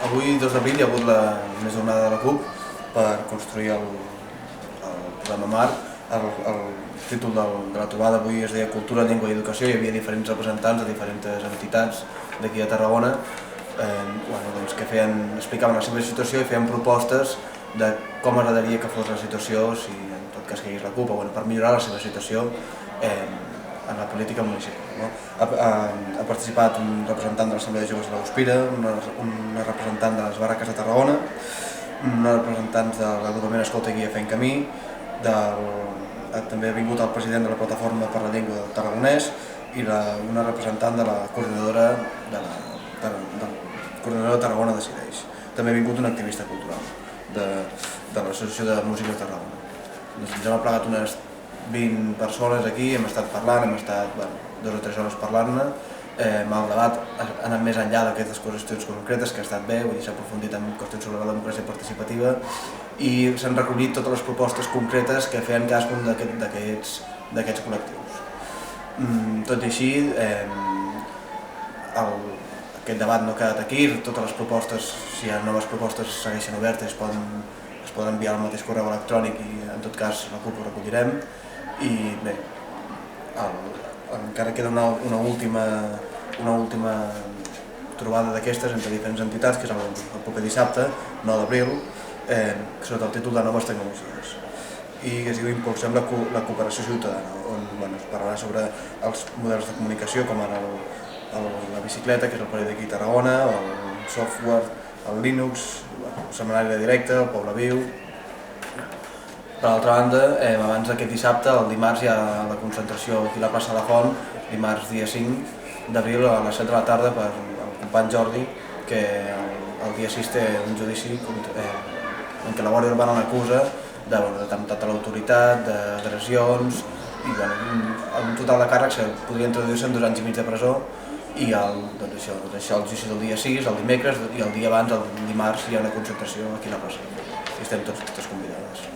Avui, 2 d'abril, hi ha hagut la més jornada de la CUP per construir el programa marc. El títol de la trobada avui es deia Cultura, Llengua i Educació. Hi havia diferents representants de diferents entitats d'aquí a Tarragona que explicaven la seva situació i feien propostes de com agradaria que fos la situació, si en tot cas que hi hagués la CUP, per millorar la seva situació en la política municipal. Ha participat un representant de l'Assemblea de Joves de l'Hospira, una representant de les Barraques de Tarragona, una representant de l'agrupament Escolta Guia Fent Camí, també ha vingut el president de la Plataforma per la Llengua del Tarragonès i una representant de la coordinadora de Tarragona Decideix. També ha vingut un activista cultural de l'Associació de Música de Tarragona. Ens hem aplegat unes 20 persones aquí, hem estat parlant, hem estat 2 o 3 hores parlant-ne. El debat ha anat més enllà d'aquestes qüestions concretes, que ha estat bé, s'ha aprofundit en qüestions sobre la democràcia participativa i s'han recollit totes les propostes concretes que feien cadascun d'aquests col·lectius. Tot i així, aquest debat no ha quedat aquí, totes les propostes, si hi ha noves propostes, segueixen obertes, es poden enviar al mateix correu electrònic i en tot cas la CUP ho recollirem. I bé, encara queda una última trobada d'aquestes entre diferents entitats, que és el proper dissabte, 9 d'abril, sota el títol de Noves Tecnologies, i que es diu Impulsem la cooperació ciutadana, on es parlarà sobre els models de comunicació, com ara la bicicleta, que és el periòdic d'aquí a Tarragona, el software, el Linux, el setmanari de directe, el Poble Viu. Per altra banda, abans d'aquest dissabte, el dimarts hi ha la concentració aquí a la plaça de la Font, dimarts dia 5 d'abril a les 7 de la tarda per el company Jordi, que el dia 6 té un judici en què la Guàrdia Urbana l'acusa d'atemptat a l'autoritat, d'agressions, i un total de càrrecs que podrien traduir-se en 2 anys i mig de presó. I el judici del dia 6, el dimecres, i el dia abans, el dimarts, hi ha una concentració aquí a la plaça. I estem tots convidades.